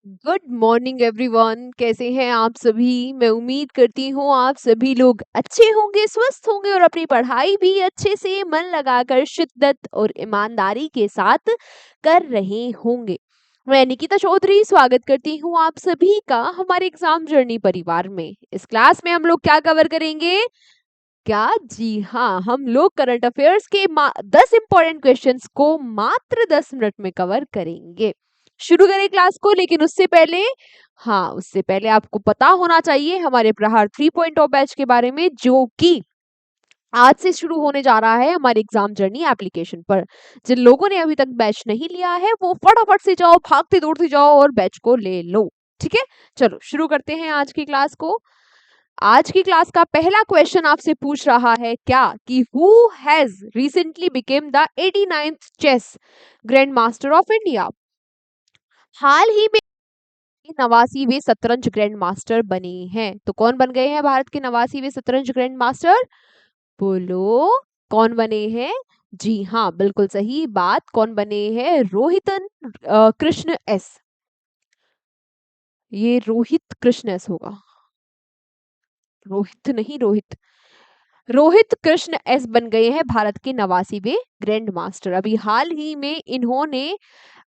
Good morning everyone. कैसे हैं आप सभी? मैं उम्मीद करती हूँ आप सभी लोग अच्छे होंगे, स्वस्थ होंगे और अपनी पढ़ाई भी अच्छे से मन लगाकर शिद्दत और ईमानदारी के साथ कर रहे होंगे। मैं निकिता चौधरी स्वागत करती हूँ आप सभी का हमारे एग्जाम जर्नी परिवार में। इस क्लास में हम लोग क्या कवर करेंगे? क्या? जी हाँ, हम लोग करंट अफेयर्स के 10 इंपॉर्टेंट क्वेश्चंस को मात्र 10 मिनट में कवर करेंगे। शुरू करें क्लास को, लेकिन उससे पहले आपको पता होना चाहिए हमारे प्रहार 3.0 बैच के बारे में, जो कि आज से शुरू होने जा रहा है हमारे एग्जाम जर्नी एप्लीकेशन पर। जिन लोगों ने अभी तक बैच नहीं लिया है वो फटाफट से जाओ, भागते दौड़ते जाओ और बैच को ले लो। ठीक है, चलो शुरू करते हैं आज की क्लास को। आज की क्लास का पहला क्वेश्चन आपसे पूछ रहा है क्या कि who has recently became the 89th chess grand master of India. हाल ही में 89वें शतरंज ग्रैंड मास्टर बने हैं। तो कौन बन गए हैं भारत के 89वें शतरंज ग्रैंड मास्टर? बोलो, कौन बने हैं? जी हाँ, बिल्कुल सही बात, कौन बने हैं? रोहितन कृष्ण एस। ये रोहित कृष्ण एस होगा, रोहित नहीं, रोहित कृष्ण एस बन गए हैं भारत के 89वें ग्रैंड मास्टर। अभी हाल ही में इन्होंने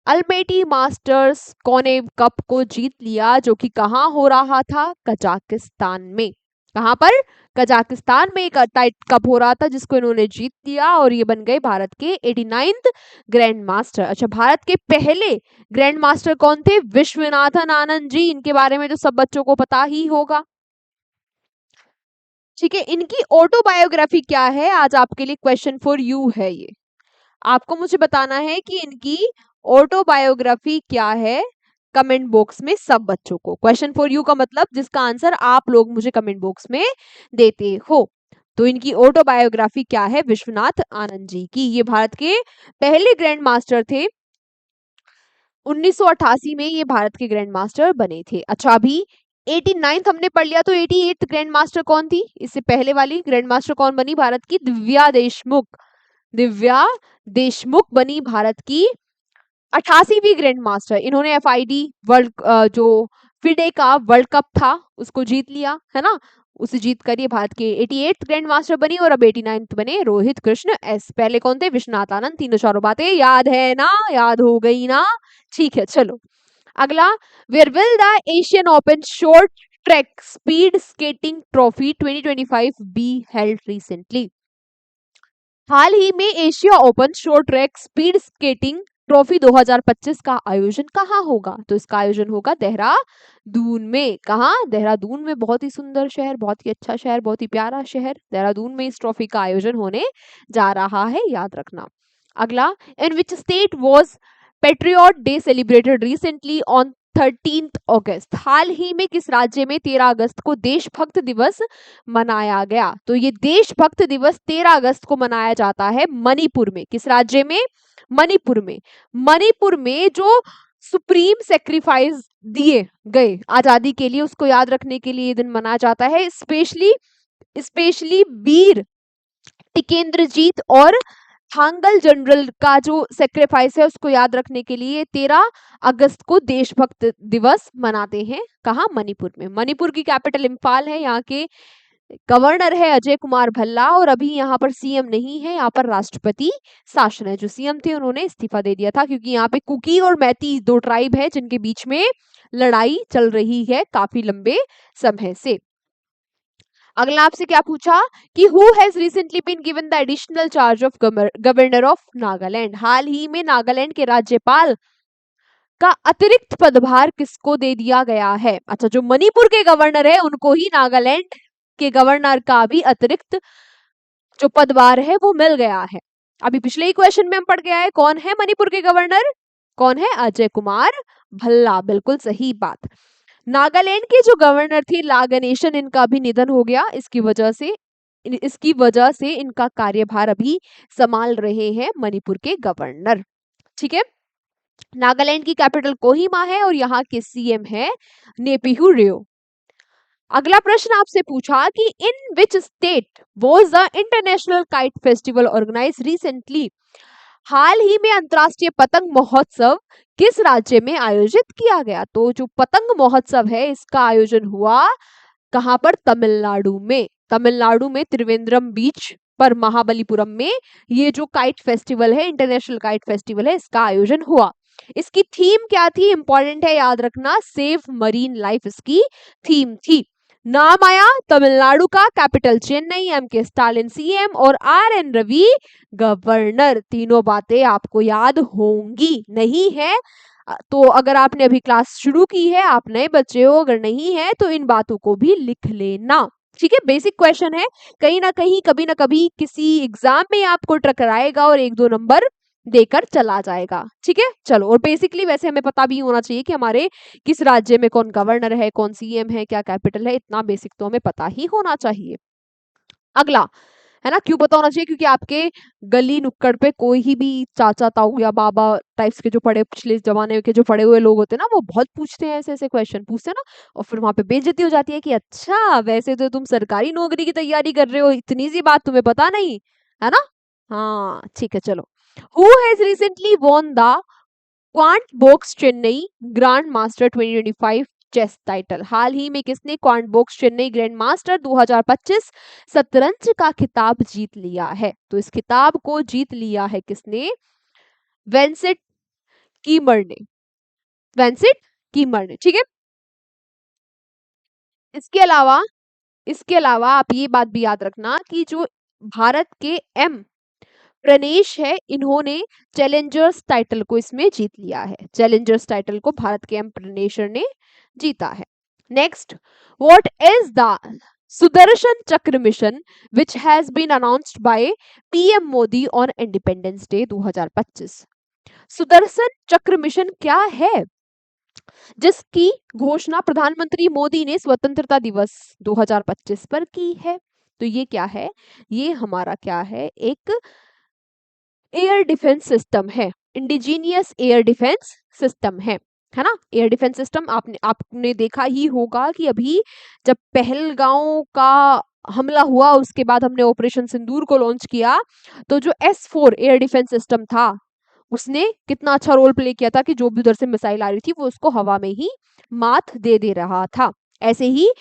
अल्मेटी मास्टर्स कोनेव कप को जीत लिया, जो कि कहाँ हो रहा था? कजाकिस्तान में। कहाँ पर? कजाकिस्तान में एक टाइट कप हो रहा था जिसको इन्होंने जीत लिया और ये बन गए भारत के 89th ग्रैंड मास्टर। अच्छा, भारत के पहले ग्रैंड मास्टर कौन थे? विश्वनाथन आनंद जी। इनके बारे में तो सब बच्चों को पता ही होगा। ठीक है, इनकी ऑटोबायोग्राफी क्या है? आज आपके लिए क्वेश्चन फॉर यू है ये। आपको मुझे बताना है कि इनकी ऑटोबायोग्राफी क्या है, कमेंट बॉक्स में सब बच्चों को। क्वेश्चन फॉर यू का मतलब जिसका आंसर आप लोग मुझे कमेंट बॉक्स में देते हो। तो इनकी ऑटोबायोग्राफी क्या है विश्वनाथ आनंद जी की? ये भारत के पहले ग्रैंड मास्टर थे। 1988 में ये भारत के ग्रैंड मास्टर बने थे। अच्छा, अभी 89th हमने पढ़ लिया, तो 88th ग्रैंड मास्टर कौन थी? इससे पहले वाली ग्रैंड मास्टर कौन बनी भारत की? दिव्या देशमुख। दिव्या देशमुख बनी भारत की 88वीं ग्रैंड मास्टर। इन्होंने एफआईडी वर्ल्ड जो फिडे का वर्ल्ड कप था उसको जीत लिया है ना, उसे जीत कर ये भारत के 88th ग्रैंड मास्टर बनी और अब 89th बने रोहित कृष्ण एस। पहले कौन थे? विश्वनाथ आनंद। तीनों चारों बातें याद है ना? याद हो गई ना? ठीक है, चलो अगला। Where will the Asian open short track speed skating trophy 2025 be held recently. हाल ही में Asia open short track speed skating trophy 2025 का आयोजन कहाँ होगा? तो इसका आयोजन होगा देहरादून में। कहाँ? देहरादून में। बहुत ही सुंदर शहर, बहुत ही अच्छा शहर, बहुत ही प्यारा शहर। देहरादून में इस ट्रॉफी का आयोजन होने जा रहा है, याद रखना। अगला, in which state was patriot day celebrated recently on 13th August. हाल ही में किस राज्य में 13 अगस्त को देशभक्त दिवस मनाया गया? तो ये देशभक्त दिवस 13 अगस्त को मनाया जाता है मणिपुर में। किस राज्य में? मणिपुर में। मणिपुर में जो सुप्रीम सेक्रीफाइस दिए गए आजादी के लिए, उसको याद रखने के लिए ये दिन मनाया जाता है। स्पेशली स्पेशली वीर टिकेंद्रजीत और थांगल जनरल का जो सेक्रीफाइस है उसको याद रखने के लिए 13 अगस्त को देशभक्त दिवस मनाते हैं। कहाँ? मणिपुर में। मणिपुर की कैपिटल इम्फाल है। यहाँ के गवर्नर है अजय कुमार भल्ला और अभी यहाँ पर सीएम नहीं है, यहाँ पर राष्ट्रपति शासन है। जो सीएम थे उन्होंने इस्तीफा दे दिया था क्योंकि यहाँ पे कुकी और मैती दो ट्राइब है जिनके बीच में लड़ाई चल रही है काफी लंबे समय से। अगला आपसे क्या पूछा कि who has recently been given the additional charge of governor of Nagaland. हाल ही में नागालैंड के राज्यपाल का अतिरिक्त पदभार किसको दे दिया गया है? अच्छा, जो मणिपुर के गवर्नर है उनको ही नागालैंड के गवर्नर का भी अतिरिक्त जो पदभार है वो मिल गया है। अभी पिछले ही क्वेश्चन में हम पढ़ गया है कौन है मणिपुर के गवर्नर? कौन है? अजय कुमार भल्ला। बिल्कुल सही बात। नागालैंड के जो गवर्नर थे ला गणेशन, इनका भी निधन हो गया। इसकी वजह से इनका कार्यभार अभी संभाल रहे हैं मणिपुर के गवर्नर। ठीक है, नागालैंड की कैपिटल कोहिमा है और यहाँ के सीएम है नेपिहू रियो। अगला प्रश्न आपसे पूछा कि in which state was the international kite festival organize recently. हाल ही में अंतर्राष्ट्रीय पतंग महोत्सव किस राज्य में आयोजित किया गया? तो जो पतंग महोत्सव है इसका आयोजन हुआ कहाँ पर? तमिलनाडु में। तमिलनाडु में त्रिवेंद्रम बीच पर महाबलीपुरम में ये जो काइट फेस्टिवल है, इंटरनेशनल काइट फेस्टिवल है, इसका आयोजन हुआ। इसकी थीम क्या थी? इंपॉर्टेंट है, याद रखना, सेव मरीन लाइफ इसकी थीम थी। नाम आया तमिलनाडु का, कैपिटल चेन्नई, एम के स्टालिन सीएम और आर एन रवि गवर्नर। तीनों बातें आपको याद होंगी, नहीं है तो अगर आपने अभी क्लास शुरू की है, आप नए बच्चे हो, अगर नहीं है तो इन बातों को भी लिख लेना। ठीक है, बेसिक क्वेश्चन है, कहीं ना कहीं कभी ना कभी किसी एग्जाम में आपको टकराएगा और 1-2 नंबर देकर चला जाएगा। ठीक है, चलो। और बेसिकली वैसे हमें पता भी होना चाहिए कि हमारे किस राज्य में कौन गवर्नर है, कौन सीएम है, क्या कैपिटल है, इतना बेसिक तो हमें पता ही होना चाहिए। अगला है ना, क्यों पता होना चाहिए? क्योंकि आपके गली नुक्कड़ पे कोई ही भी चाचा ताऊ या बाबा टाइप्स के जो पढ़े, पिछले जमाने के जो पढ़े हुए लोग होते हैं ना, वो बहुत पूछते हैं, ऐसे ऐसे क्वेश्चन पूछते हैं ना, और फिर वहां पे बेइज्जती हो जाती है कि अच्छा वैसे तो तुम सरकारी नौकरी की तैयारी कर रहे हो, इतनी सी बात तुम्हें पता नहीं है ना। हाँ ठीक है, चलो। Who has recently won the quant box Chennai grand master 2025 chess title? हाल ही में किसने quant box Chennai grand master 2025 शतरंज का खिताब जीत लिया है? तो इस खिताब को जीत लिया है किसने? वेंसेट कीमर ने। वेंसेट कीमर ने, ठीक है। इसके अलावा आप ये बात भी याद रखना कि जो भारत के एम प्रणेश है, इन्होंने चैलेंजर्स टाइटल को इसमें जीत लिया है। चैलेंजर्स टाइटल को भारत के एम प्रणेशर ने जीता है। Next, what is the Sudarshan Chakra mission which has been announced by PM Modi on independence day 2025? Sudarshan Chakra mission क्या है जिसकी घोषणा प्रधानमंत्री मोदी ने स्वतंत्रता दिवस 2025 पर की है? तो ये क्या है? ये हमारा क्या है? एक एयर डिफेंस सिस्टम है, इंडिजीनियस एयर डिफेंस सिस्टम है ना। एयर डिफेंस सिस्टम आपने देखा ही होगा कि अभी जब पहलगांव का हमला हुआ, उसके बाद हमने ऑपरेशन सिंदूर को लॉन्च किया, तो जो S4 एयर डिफेंस सिस्टम था, उसने कितना अच्छा रोल प्ले किया था कि जो भी उधर से मिसाइल आ रही थी वो उसको हवा में ही मात दे रहा था। ऐसे ही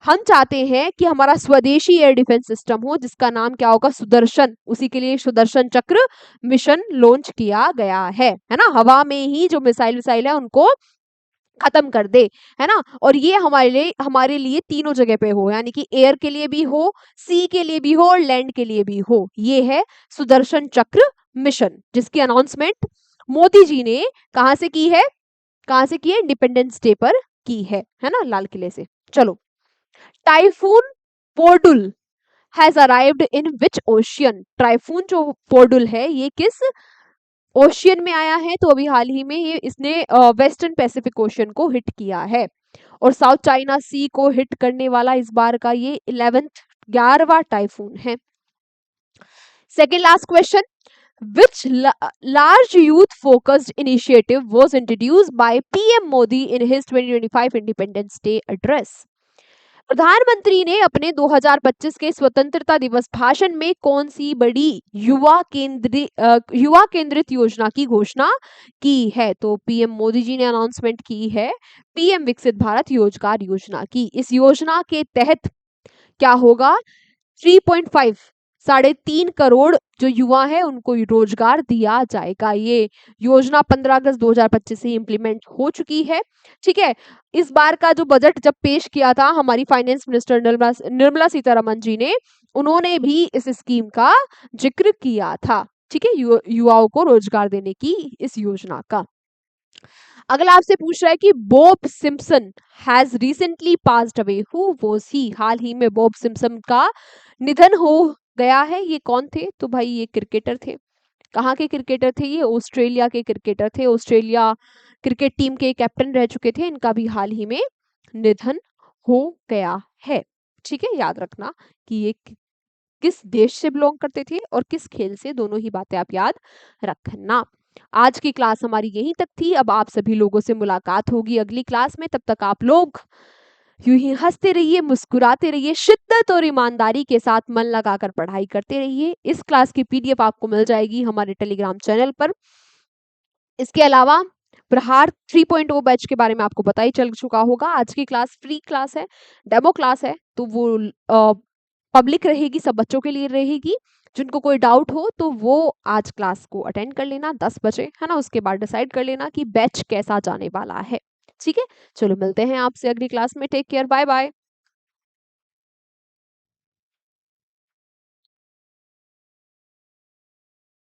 हम चाहते हैं कि हमारा स्वदेशी एयर डिफेंस सिस्टम हो, जिसका नाम क्या होगा? सुदर्शन। उसी के लिए सुदर्शन चक्र मिशन लॉन्च किया गया है ना। हवा में ही जो मिसाइल है उनको खत्म कर दे, है ना। और ये हमारे लिए तीनों जगह पे हो, यानी कि एयर के लिए भी हो, सी के लिए भी हो और लैंड के लिए भी हो। ये है सुदर्शन चक्र मिशन, जिसकी अनाउंसमेंट मोदी जी ने कहां से की है? कहां से की है? इंडिपेंडेंस डे पर की है ना, लाल किले से। चलो, typhoon Podul has arrived in which ocean? Typhoon जो पोर्डुल है ये किस ओशियन में आया है? तो अभी हाल ही में ये इसने वेस्टर्न पैसिफिक ओशियन को हिट किया है, और साउथ चाइना सी को हिट करने वाला इस बार का ये 11वां टाइफून है। Second last question, which large youth focused initiative was introduced by PM Modi in his 2025 Independence Day address? प्रधानमंत्री ने अपने 2025 के स्वतंत्रता दिवस भाषण में कौन सी बड़ी युवा केंद्रित योजना की घोषणा की है? तो पीएम मोदी जी ने अनाउंसमेंट की है पीएम विकसित भारत रोजगार योजना की। इस योजना के तहत क्या होगा? 3.5 3.5 करोड़ जो युवा है उनको रोजगार दिया जाएगा। ये योजना 15 अगस्त 2025 से इम्प्लीमेंट हो चुकी है। ठीक है, इस बार का जो बजट जब पेश किया था हमारी फाइनेंस मिनिस्टर निर्मला सीतारमन जी ने, उन्होंने भी इस स्कीम का जिक्र किया था। ठीक है, युवाओं को रोजगार देने की इस योजना का। अगला आपसे पूछ रहा है कि Bob Simpson has recently passed away, who was he? हाल ही में बॉब सिम्पसन का निधन हो गया है। ये कौन थे? तो भाई ये क्रिकेटर थे। कहाँ के क्रिकेटर थे? ये ऑस्ट्रेलिया के क्रिकेटर थे। ऑस्ट्रेलिया क्रिकेट टीम के कैप्टन रह चुके थे। इनका भी हाल ही में निधन हो गया है। ठीक है, याद रखना कि ये किस देश से बिलोंग करते थे और किस खेल से, दोनों ही बातें आप याद रखना। आज की क्लास हमारी यहीं तक थी। अब आप सभी लोगों से मुलाकात होगी अगली क्लास में। तब तक आप लोग यूं ही हंसते रहिए, मुस्कुराते रहिए, शिद्दत और ईमानदारी के साथ मन लगाकर पढ़ाई करते रहिए। इस क्लास की पीडीएफ आपको मिल जाएगी हमारे टेलीग्राम चैनल पर। इसके अलावा प्रहार 3.0 बैच के बारे में आपको पता ही चल चुका होगा। आज की क्लास फ्री क्लास है, डेमो क्लास है, तो वो पब्लिक रहेगी, सब बच्चों के लिए रहेगी। जिनको कोई डाउट हो तो वो आज क्लास को अटेंड कर लेना 10 बजे, है ना। उसके बाद डिसाइड कर लेना कि बैच कैसा जाने वाला है। ठीक है, चलो मिलते हैं आपसे अगली क्लास में। Take care, bye bye.